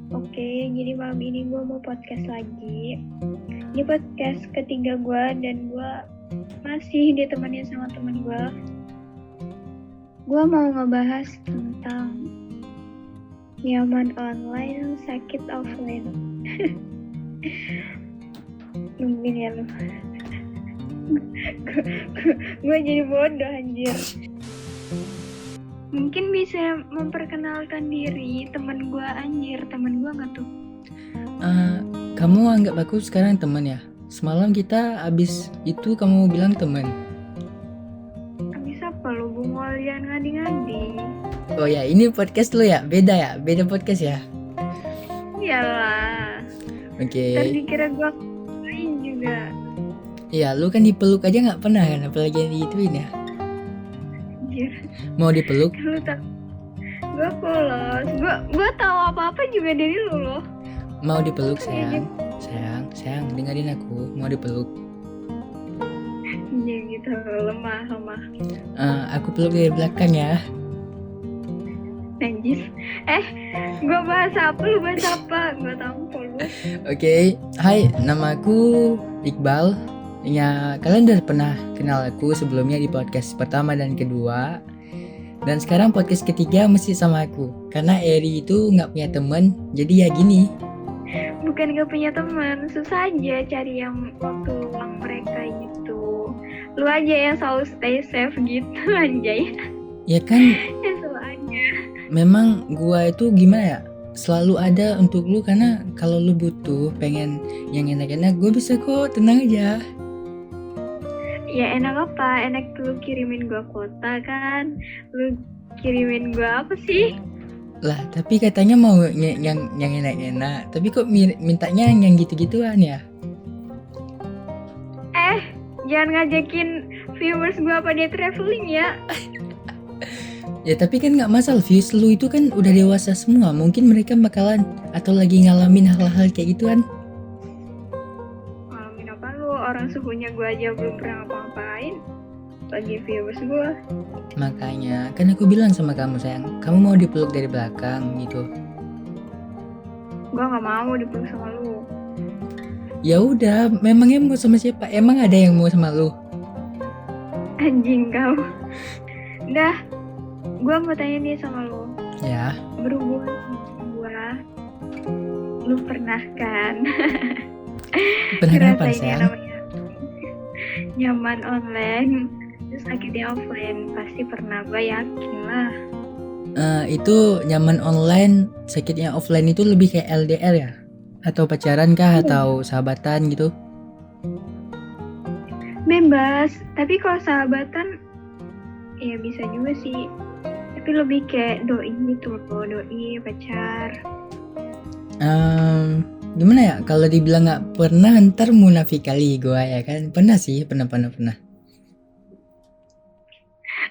Oke, jadi malam ini gue mau podcast lagi. Ini podcast ketiga gue dan gue masih ditemenin sama temen gue. Gue mau ngebahas tentang nyaman online, sakit offline. Nungguin ya lu. Gue jadi bodoh anjir. Mungkin bisa memperkenalkan diri temen gue nggak tuh? Kamu anggap aku sekarang teman ya? Semalam kita abis itu kamu bilang teman. Abis apa lu bungol yang ngadi-ngadi? Oh ya, ini podcast lo ya? Beda podcast ya? Iyalah. Oke. Ntar dikira gue main juga. Iya, lu kan dipeluk aja nggak pernah kan? Apalagi yang digituin ya? Anjir. Mau dipeluk? Lu tak? Gue polos. Gue tahu apa-apa juga dari lu loh. Mau dipeluk sayang? Sayang, dengerin aku. Mau dipeluk? Ya gitu, lemah. Aku peluk dari belakang ya. Najis. Gue bahas apa, lu bahas apa? Gue tampol lu. Oke. Hai, nama aku Iqbal. Ya, kalian udah pernah kenal aku sebelumnya di podcast pertama dan kedua. Dan sekarang podcast ketiga mesti sama aku. Karena Eri itu gak punya temen, jadi ya gini. Bukan gak punya teman, susah aja cari yang waktu luang mereka gitu. Lu aja yang selalu stay safe gitu anjay. Ya kan, Ya selalu aja. memang gua itu gimana ya, selalu ada untuk lu. Karena kalau lu butuh pengen yang enak-enak, gue bisa kok, tenang aja. Ya enak apa? Enak lu kirimin gua kuota kan? Lu kirimin gua apa sih? Lah, tapi katanya mau yang enak-enak. Tapi kok mintanya yang gitu-gituan ya? Jangan ngajakin viewers gua apa dia traveling ya. Ya tapi kan gak masalah, views lu itu kan udah dewasa semua. Mungkin mereka bakalan atau lagi ngalamin hal-hal kayak gituan. Ngalamin apa lu? Orang suhunya gua aja belum pernah ngapa-ngapain. Bagi viewers gua. Makanya kan aku bilang sama kamu sayang, kamu mau dipeluk dari belakang gitu. Gua gak mau dipeluk sama lu. Ya udah, memangnya mau sama siapa? Emang ada yang mau sama lu? Anjing kau. Dah, gua mau tanya nih sama lu. Ya. Berhubungan sama gua, lu pernah kan? Pernah apa ngerasain yang sayang? namanya nyaman online, terus sakitnya offline. Pasti pernah, gua yakin lah. Itu nyaman online, sakitnya offline itu lebih kayak LDR ya? Atau pacaran kah? Atau sahabatan gitu? Bebas, tapi kalau sahabatan ya bisa juga sih. Tapi lebih kayak doi gitu loh, doi, pacar. Gimana ya? Kalau dibilang nggak pernah, ntar munafik kali gua ya kan? Pernah sih, pernah.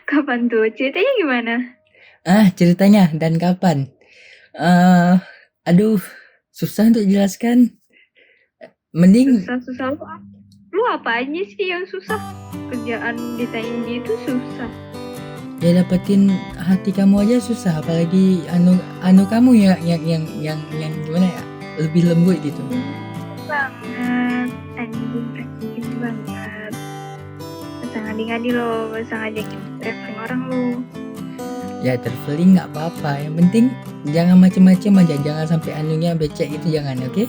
Kapan tuh? Ceritanya gimana? Ceritanya dan kapan? Aduh, susah untuk jelaskan. Mending Susah lu apa aja sih yang susah? Kerjaan ditanyain gitu susah. ya dapetin hati kamu aja susah, apalagi anu kamu ya yang gimana ya, lebih lembut gitu. Banget, anjing banget. Masa ngadi-ngadi lo, masa ngajakin traveling orang lo. Ya traveling nggak apa-apa, yang penting jangan macem-macem aja, jangan sampai anunya becek gitu, jangan, oke?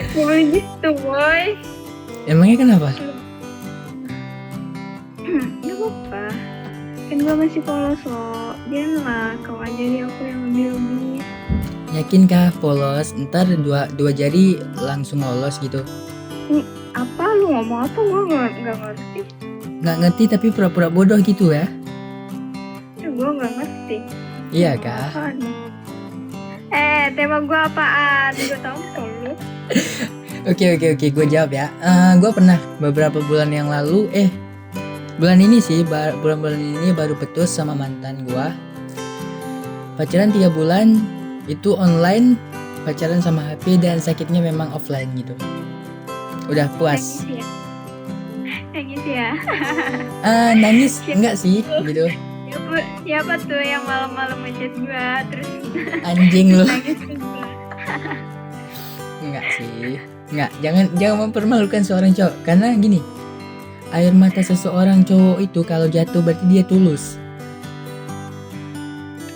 Gak boleh gitu boy. Emangnya kenapa? Gak apa-apa, kan gue masih polos lo. Janganlah kau ajari aku yang lebih-lebih. Yakinkah polos? Ntar dua jari langsung lolos gitu? Apa lu ngomong apa? Gue gak ngerti. Nggak ngerti tapi pura-pura bodoh gitu ya? Gue gak ngerti. Iya kah? Apaan? Tema gue apaan? Gue tau lu. Oke, gue jawab ya. Gue pernah beberapa bulan yang lalu, bulan ini sih, bulan ini baru putus sama mantan gue. Pacaran 3 bulan, itu online, pacaran sama HP, dan sakitnya memang offline gitu. Udah puas. Nangis ya? Nangis enggak sih gitu. Siapa tuh yang malam-malam ngechat gue terus Anjing lu. nangis ke gue? Enggak sih. Enggak, jangan mempermalukan seorang cowok. Karena gini, air mata seseorang cowok itu kalau jatuh berarti dia tulus.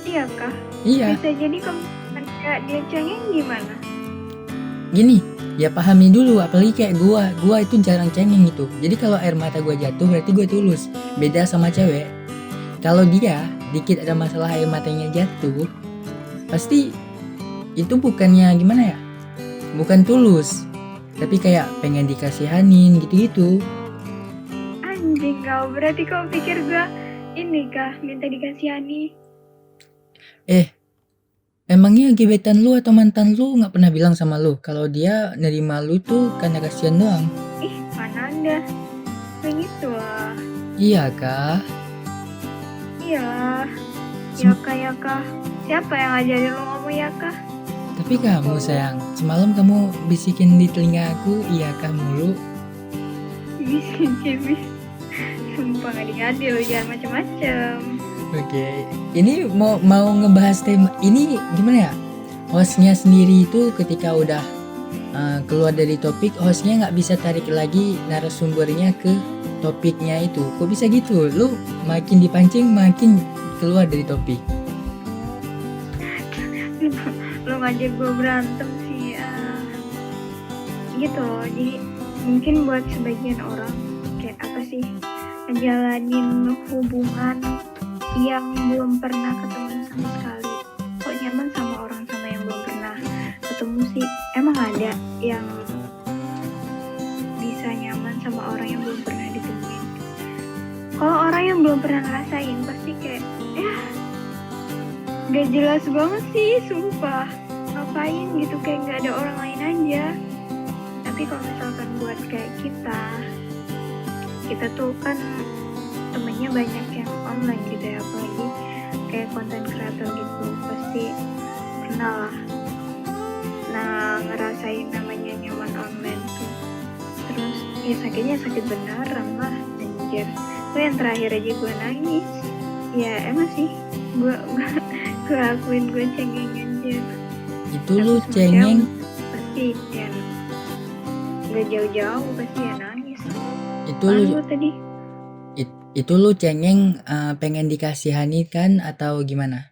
Iya kah? Iya, Bisa jadi kalau kayak dia cengeng gimana? gini, ya pahami dulu, apalagi kayak gua itu jarang cengeng gitu. Jadi kalau air mata gua jatuh berarti gue tulus. Beda sama cewek. Kalau dia dikit ada masalah air matanya jatuh, pasti itu bukannya gimana ya? Bukan tulus, tapi kayak pengen dikasihanin gitu-gitu. Anjing kau, berarti kau pikir gue ini kah minta dikasihani? Emangnya gebetan lu atau mantan lu nggak pernah bilang sama lu kalau dia nerima lu tuh karena kasihan doang? Ih, mana anda? Begitu lah. Iya kah? Iya. Ya kah? Siapa yang ngajarin lu ngomong ya kah? Tapi kamu sayang, semalam kamu bisikin di telinga aku iya kah mulu. Bis. Sumpah gak diadil, jangan macem-macem. Oke, ini mau ngebahas tema ini gimana ya? Hostnya sendiri itu ketika udah keluar dari topik, hostnya nggak bisa tarik lagi narasumbernya ke topiknya itu. Kok bisa gitu? Lu makin dipancing makin keluar dari topik. Lu ngajak gue berantem sih. Gitu loh, jadi mungkin buat sebagian orang kayak apa sih, ngejalanin hubungan yang belum pernah ketemu sama sekali, kok nyaman sama orang sama yang belum pernah ketemu sih. Emang ada yang bisa nyaman sama orang yang belum pernah ditemuin? Kalau orang yang belum pernah ngerasain pasti kayak gak jelas banget sih, sumpah. Ngapain gitu, kayak gak ada orang lain aja. Tapi kalau misalkan buat kayak kita tuh kan temennya banyak yang online gitu ya, apalagi kayak content creator gitu, pasti pernah lah ngerasain namanya nyaman online tuh. Terus ya sakitnya sakit beneran lah, anjir. Tuh yang terakhir aja gue nangis. Ya emang sih gue akuin gue cengeng anjir. Itu lu cengeng? Pasti ya gak jauh-jauh pasti ya nangis. Itu lu cengeng pengen dikasihani kan atau gimana?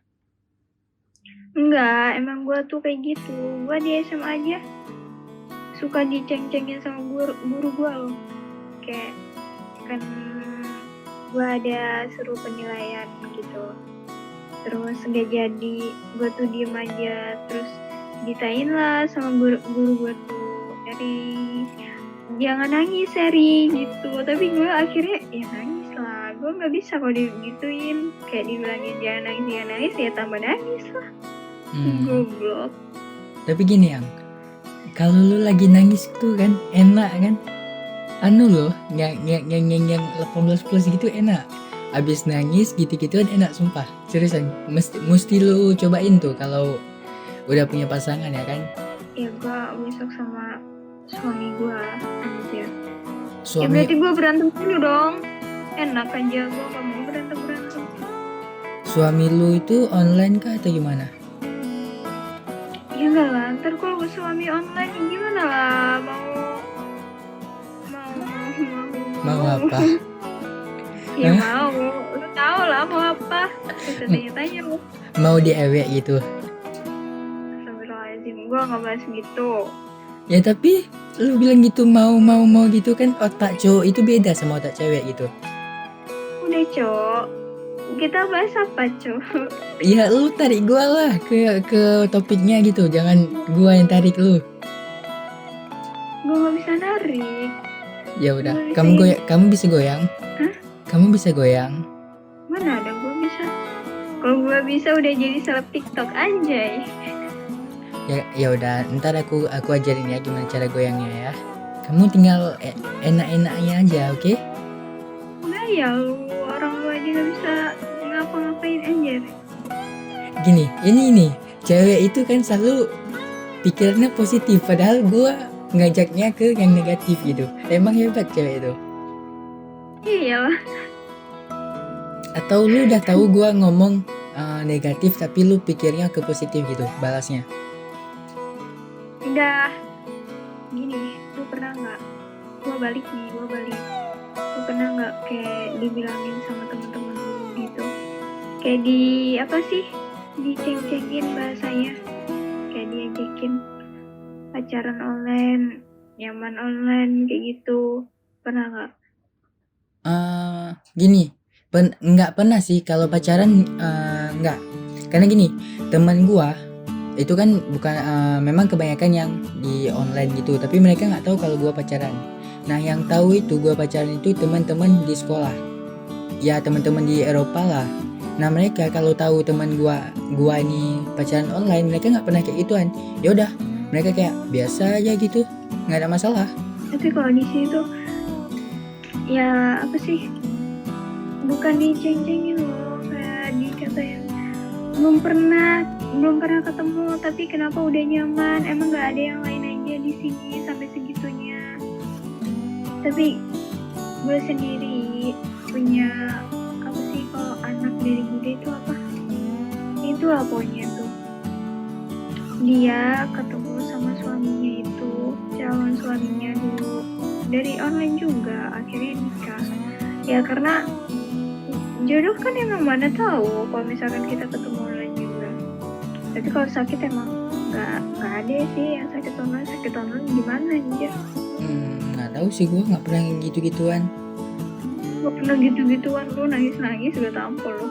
Enggak, emang gue tuh kayak gitu. Gue di SMA aja suka diceng-cengin sama guru gue loh. Kayak kan gue ada suruh penilaian gitu, terus gak jadi, gue tuh diem aja, terus ditanyain lah sama guru gue tuh, Eri jangan nangis Eri gitu. Tapi gue akhirnya ya nangis lah. Gue nggak bisa kalau digituin, kayak dibilangin jangan nangis ya tambah nangis lah. Goblok. Tapi gini yang, kalau lu lagi nangis tuh kan enak kan, loh yang 18 plus gitu enak. Abis nangis gitu-gituan enak, sumpah seriusan. Mesti lu cobain tuh kalau udah punya pasangan ya kan. Ya gue besok sama suami gue anjir. Suami... Ya berarti gue berantem dulu dong. Enak aja, gue gak mau berantem. Suami lu itu online kah atau gimana? Ya enggak lah, ntar kalau suami online gimana lah, mau apa? Ya mau, lu tau lah mau apa. Bisa tanya-tanya lu. Mau diewek gitu? Astagfirullahaladzim, gue gak bahas gitu. Ya tapi lu bilang gitu mau gitu kan, otak cowok itu beda sama otak cewek gitu. Udah cowok, kita bahas apa cowok? Ya lu tarik gua lah ke topiknya gitu, jangan gua yang tarik lu. Gue gak bisa narik. Ya udah, kamu bisa goyang? Hah? Kamu bisa goyang? Mana ada gue bisa. Kalau gue bisa udah jadi seleb TikTok anjay. Ya udah, ntar aku ajarin ya gimana cara goyangnya ya. Kamu tinggal enak-enaknya aja, oke? Udah ya lu, orang gue aja gak bisa ngapa-ngapain anjir. Gini, ini cewek itu kan selalu pikirannya positif, padahal gue ngajaknya ke yang negatif gitu. Emang hebat cewek itu. Iyalah. Atau lu udah tahu gue ngomong negatif tapi lu pikirnya ke positif gitu balasnya? Udah gini, lu pernah nggak? Gue balik. Lu pernah nggak kayak dibilangin sama teman-teman lu gitu? Kayak diceng-cengin bahasanya, kayak diajakin pacaran online, nyaman online kayak gitu. Pernah nggak? Gini, nggak pernah sih kalau pacaran, nggak. Karena gini, teman gua itu kan bukan, memang kebanyakan yang di online gitu, tapi mereka nggak tahu kalau gua pacaran. Nah, yang tahu itu gua pacaran itu teman-teman di sekolah, ya teman-teman di Eropa lah. Nah, mereka kalau tahu teman gua ini pacaran online, mereka nggak pernah kayak gituan. Ya udah, mereka kayak biasa aja gitu, nggak ada masalah. Tapi kalau di sini tuh ya apa sih, bukan diceng-cengin loh, kayak dikatain belum pernah ketemu tapi kenapa udah nyaman, emang nggak ada yang lain aja di sini sampai segitunya. Tapi gue sendiri punya apa sih, kalau anak dari Buddha itu apa, itulah pokoknya tuh, dia ketemu sama suaminya itu, calon suaminya dulu dari online juga, akhirnya nikah. Ya karena jodoh kan emang mana tahu kalau misalkan kita ketemu online juga. Tapi kalau sakit emang nggak ada sih yang sakit online gimana aja. Nggak tahu sih, gue nggak pernah gitu-gituan. Gak pernah gitu-gituan, lu nangis udah tampol lu.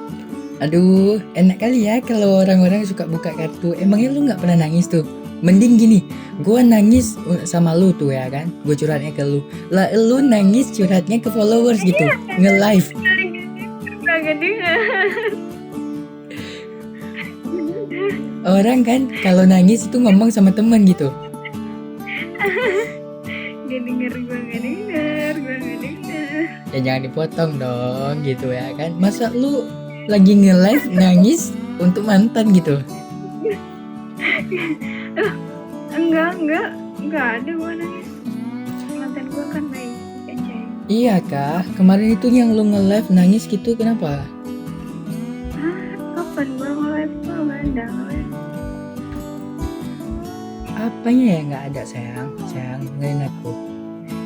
Aduh, enak kali ya kalau orang-orang suka buka kartu. Emangnya lu nggak pernah nangis tuh? Mending gini, gue nangis sama lu tuh ya kan, gue curhatnya ke lu. Lah lu nangis curhatnya ke followers gitu, nge-live. Orang kan kalau nangis itu ngomong sama temen gitu. Gak denger, gue gak denger. Ya jangan dipotong dong gitu ya kan. Masa lu lagi nge-live nangis untuk mantan gitu? Enggak ada gue nangis. Mantan gue kan baik aja. Iya kah? Kemarin itu yang lu nge-live nangis gitu kenapa? Kapan gue nge-live? Gue gak ada nge-live. Apanya ya nggak ada sayang, dengerin aku.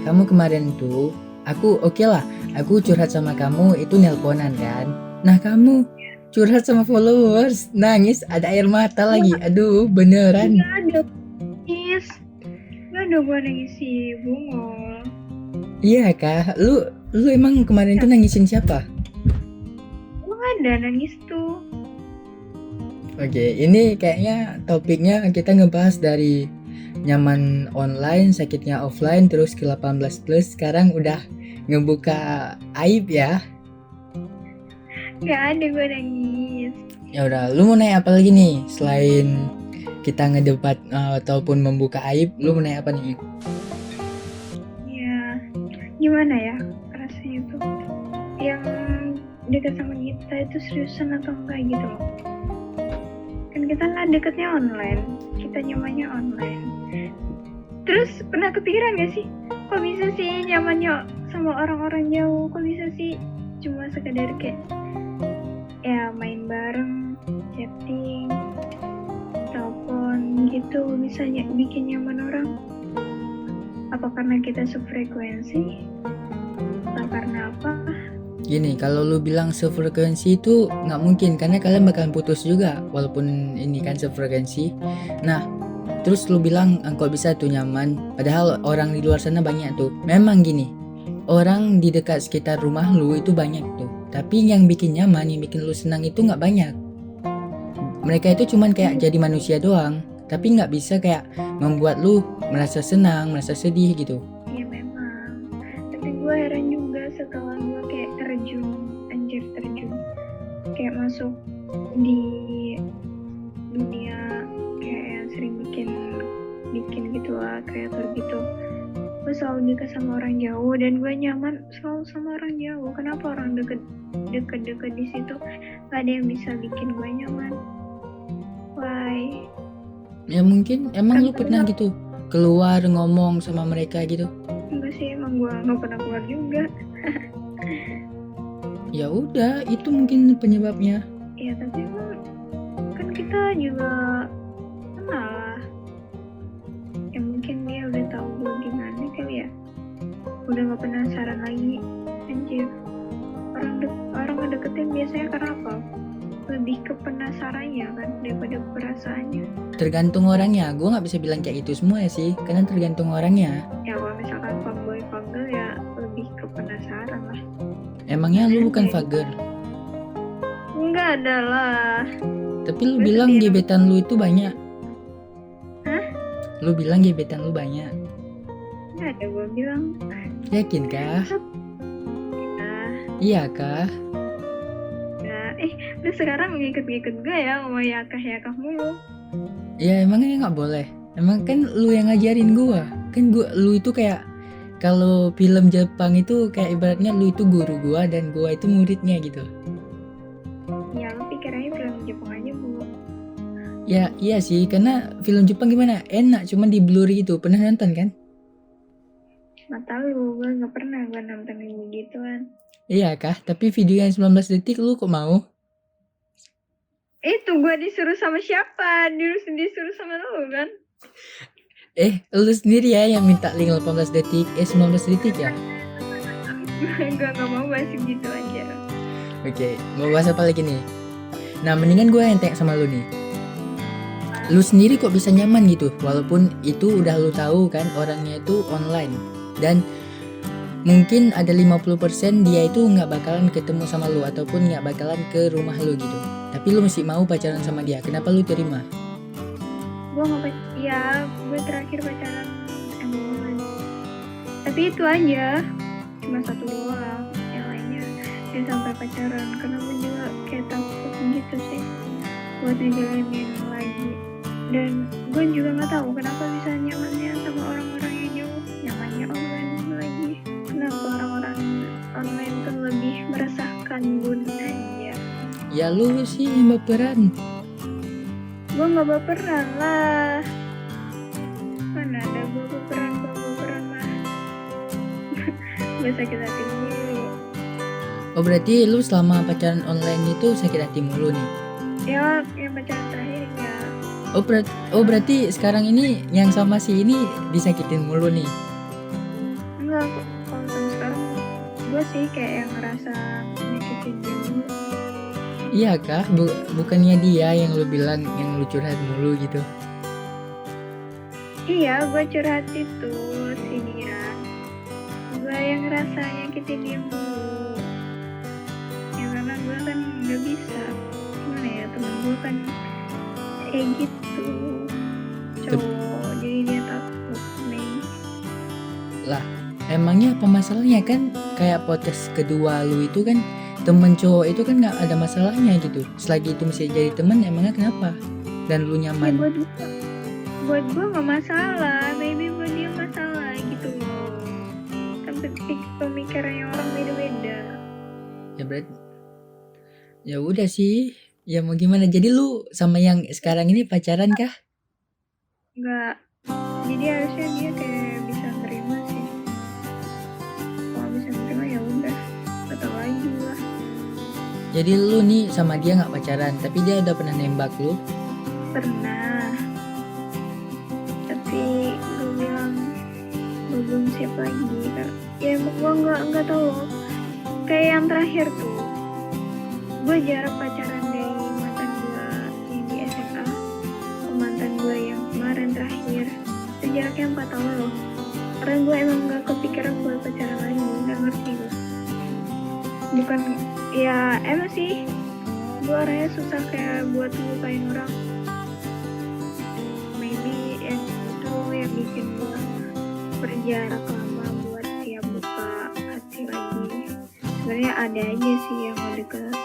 Kamu kemarin tuh, aku oke lah, aku curhat sama kamu itu nelponan kan. Nah kamu curhat sama followers, nangis ada air mata lagi. Aduh beneran. Gak ada nangis. Gak ada gue nangis sih, bungol. Iya kah? Lu emang kemarin tuh nangisin siapa? Gue gak ada nangis tuh. Oke, ini kayaknya topiknya kita ngebahas dari nyaman online, sakitnya offline, terus ke 18+, sekarang udah ngebuka aib ya. Gak ada gue nangis. Ya udah, lu mau nanya apa lagi nih selain kita ngedebat ataupun membuka aib, lu mau nanya apa nih? Ya, gimana ya rasanya tuh, yang dekat sama kita itu seriusan atau enggak gitu loh. Kan kita deketnya online, kita nyamannya online. Terus pernah kepikiran gak sih, kok bisa sih nyamannya sama orang-orang jauh, kok bisa sih cuma sekedar kayak ya main bareng, chatting, telepon gitu bisa bikin nyaman orang? Apa karena kita sefrekuensi? Atau karena apa? Gini, kalau lu bilang sefrekuensi itu nggak mungkin karena kalian bakalan putus juga walaupun ini kan sefrekuensi. Nah, terus lu bilang kok bisa tuh nyaman, padahal orang di luar sana banyak tuh. Memang gini, orang di dekat sekitar rumah lu itu banyak tuh, tapi yang bikin nyaman, yang bikin lu senang itu nggak banyak. Mereka itu cuman kayak jadi manusia doang, tapi nggak bisa kayak membuat lu merasa senang, merasa sedih gitu. Ya memang, tapi gue heran juga setelah gue kayak terjun, kayak masuk di dunia kayak yang sering bikin gitu lah, kreator gitu. Gue selalu dekat sama orang jauh dan gue nyaman selalu sama orang jauh. Kenapa orang deket di situ gak ada yang bisa bikin gue nyaman? Why? Ya mungkin emang lu pernah gitu keluar ngomong sama mereka gitu? Enggak sih, emang gue gak pernah keluar juga. Ya udah, itu mungkin penyebabnya. Ya tapi kan kita juga kenal lah. Ya mungkin dia udah tahu gue gimana kali ya. Udah gak penasaran lagi. Anjir, orang ngedeketin biasanya karena apa? Lebih ke penasarannya kan daripada perasaannya. Tergantung orangnya, gue nggak bisa bilang kayak gitu semua ya sih, karena tergantung orangnya. Ya kalau misalkan fuckboy ya lebih ke penasaran lah. Emangnya lu bukan fager? Enggak ada lah. Tapi lu Lu bilang sendiri. gebetan lu itu banyak. Hah? Lu bilang gebetan lu banyak. Enggak ada gue bilang. Yakin kah? Nah, Iya kah? lu sekarang ngikut-ngikut gue ya mau yakah mulu. Ya emangnya nggak boleh. Emang kan lu yang ngajarin gua. Kan lu itu kayak kalau film Jepang itu kayak ibaratnya lu itu guru gua dan gua itu muridnya gitu. Ya lu pikirannya film Jepang aja bu. Ya iya sih, karena film Jepang gimana? Enak, cuman di blur gitu. Pernah nonton kan? Mata lu, gue gak pernah gue nonton yang begituan. Iya kah? Tapi video yang 19 detik lu kok mau? Itu gue disuruh sama siapa? Disuruh sama lu kan? Lu sendiri ya yang minta link 18 detik, 19 detik ya? Gue gak mau bahas gitu aja. Oke, mau bahas apa lagi nih? Nah, mendingan gue yang tanya sama lu nih. Lu sendiri kok bisa nyaman gitu? Walaupun itu udah lu tahu kan orangnya itu online. Dan mungkin ada 50% dia itu nggak bakalan ketemu sama lu ataupun nggak bakalan ke rumah lu gitu. Tapi lu masih mau pacaran sama dia. Kenapa lu terima? Gue gue terakhir pacaran online. Tapi itu aja, cuma satu doang. Yang lainnya dia sampai pacaran karena gue juga kayak takut gitu sih buat ngejalanin lagi. Dan gue juga nggak tahu kenapa bisa nyamannya sama orang-orang yang jauh, nyamannya online lagi. Kenapa orang-orang online tuh lebih meresahkan bundanya? Ya lu sih yang baperan. Gue nggak baperan lah. Mana ada gue baperan mah. Gue sakit hati dulu. Oh berarti lu selama pacaran online itu sakit hati mulu nih? Ya, yang pacaran terakhir ya. Oh berarti sekarang ini yang sama si ini disakitin mulu nih? Enggak, kalau sama sekarang gue sih kayak yang ngerasa nyakitin dia dulu. Iya kah? Bukannya dia yang lu bilang yang lu curhat mulu gitu? Iya, gue curhat itu si dia. Gue yang ngerasa nyakitin dia dulu. Ya karena gue kan gak bisa. Gimana ya, temen gue kan kayak gitu. Cowok, jadi dia takut nih. Lah, emangnya apa masalahnya kan? Kayak podcast kedua lu itu kan temen cowok itu kan nggak ada masalahnya gitu. Selagi itu masih jadi temen, emangnya kenapa? Dan lu Ya nyaman? buat gue gak masalah, maybe buat dia masalah gitu loh. Kan pemikirannya orang beda-beda. Ya berarti, ya udah sih. Ya mau gimana? Jadi lu sama yang sekarang ini pacaran kah? Enggak. Jadi harusnya dia kayak bisa nerima sih. Kalau bisa nerima ya udah. Gak tau lagi lah. Jadi lu nih sama dia nggak pacaran, tapi dia udah pernah nembak lu? Pernah. Tapi gue bilang gue belum siap lagi. Ya emang gue nggak tahu. Kayak yang terakhir tuh. Gue jarak pacaran dari mantan gue yang di SMA ke mantan gue yang kemarin terakhir. Itu jaraknya 4 tahun loh. Karena gue emang gak kepikiran buat pacaran lagi, gak ngerti gue. Bukan, ya emang sih gue orangnya susah kayak buat ngelupain orang. Maybe yang itu yang bikin gue berjarak lama buat siap buka hati lagi. Sebenarnya ada aja sih yang mau deket.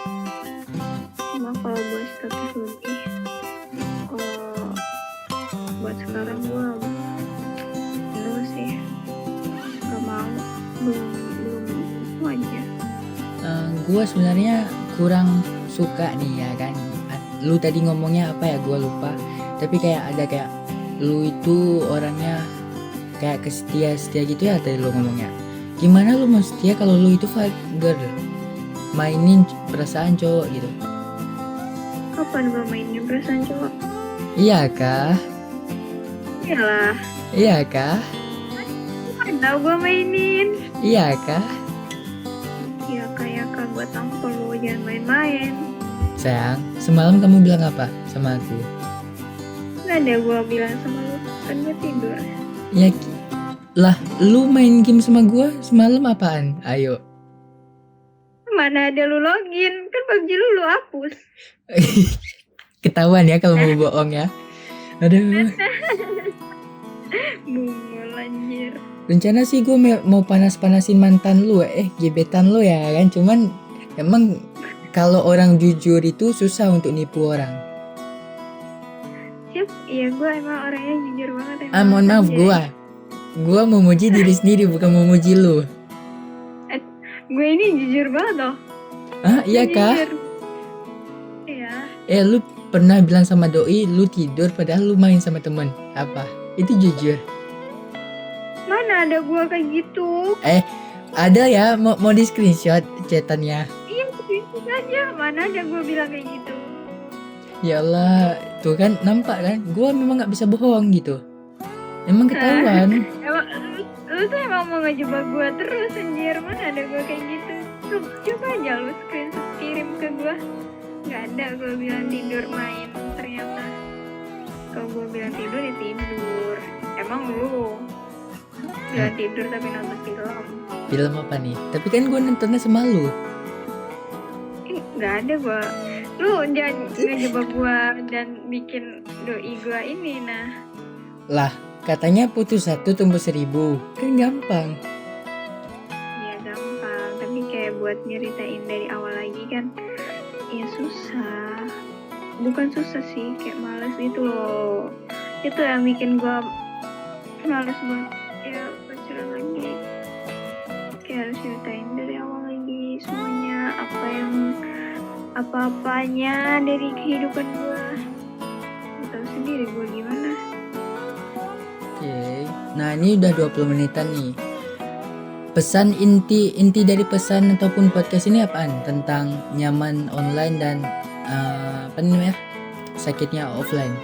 Cuma kalau buat status lebih, kalau buat sekarang gue belum sih, gak mau, belum aja. Gue sebenarnya kurang suka nih ya kan. Lu tadi ngomongnya apa ya? Gue lupa. Tapi kayak ada kayak lu itu orangnya kayak setia gitu ya tadi lu ngomongnya. Gimana lu mau setia kalau lu itu fager? mainin perasaan cowok gitu. Kapan gue mainin perasaan cowok? Iya kah? Iyalah, Iya kah? mana gue mainin. Iya kah? Ya kayak gue tampol lu, jangan main-main. Sayang, semalam kamu bilang apa sama aku? Gak ada gue bilang sama lu, kan gue tidur. Ya lah, lu main game sama gua semalam apaan? Ayo. Mana ada lu login, kan PUBG lu hapus. Ketahuan ya kalau mau bohong ya. Aduh. Bungul anjir. Rencana sih gue mau panas-panasin mantan lu, gebetan lu ya kan. Cuman emang kalau orang jujur itu susah untuk nipu orang. Siap, iya gue emang orangnya jujur banget emang. Mohon maaf, gue memuji diri sendiri bukan memuji lu. Gue ini jujur banget loh. Iya kah? Iya. Lu pernah bilang sama doi lu tidur padahal lu main sama temen. Apa? Itu jujur? Mana ada gue kayak gitu? Ada ya, mau di screenshot chatannya. Iya, screenshot aja. Mana ada gue bilang kayak gitu? Ya Allah, tuh kan nampak kan, gue memang nggak bisa bohong gitu. Emang ketahuan. Emang lu tuh emang mau ngejebak gue terus anjir. Mana ada gue kayak gitu? Coba aja lu screenshot kirim ke gue. Gak ada gue bilang tidur main. Ternyata kalau gue bilang tidur ya tidur. Emang lu bilang tidur tapi nonton film. Film apa nih? Tapi kan gue nontonnya sama lu. Gak ada gue. Lu jangan ngejebak gue dan bikin doi gue ini nah. Lah, katanya putus 1 tumbuh 1000. Kan gampang. Ya gampang, tapi kayak buat nyeritain dari awal lagi kan ya susah. Bukan susah sih, kayak males gitu loh. Itu yang bikin gue males buat ya pacaran lagi. Kayak harus ceritain dari awal lagi semuanya, apa-apanya dari kehidupan gue. Tahu sendiri gue gimana. Oke. Nah, ini udah 20 menitan nih. Pesan inti dari pesan ataupun podcast ini apaan? Tentang nyaman online dan apa namanya? Sakitnya offline.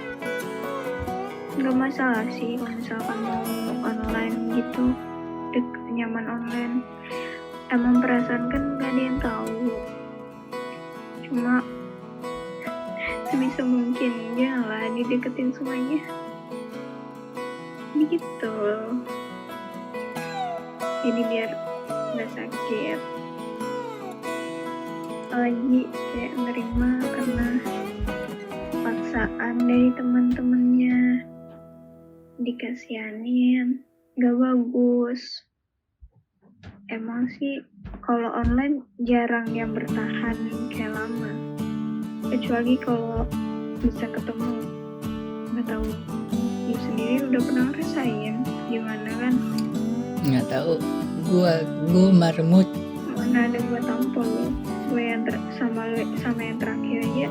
Gak masalah sih kalau misalkan mau online gitu, nyaman online. Emang perasaan kan gak ada yang tahu. Cuma sebisa mungkin janganlah dideketin semuanya. Begitu. Jadi biar gak sakit. Lagi kayak nerima karena paksaan dari teman-temannya, dikasihanin, gak bagus. Emang sih kalau online jarang yang bertahan kayak lama, kecuali kalau bisa ketemu. Nggak tahu, lu sendiri udah pernah ngerasain gimana kan? Nggak tahu, gua marmut. Mana ada gua tampol lu, gue yang sama yang terakhir aja,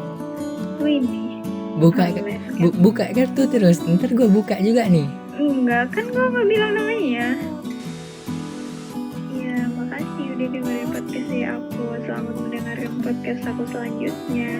lu ini buka kartu terus, ntar gua buka juga nih. Enggak, kan gua nggak bilang namanya. Ya makasih udah dengerin podcast aku. Selamat mendengarkan podcast aku selanjutnya.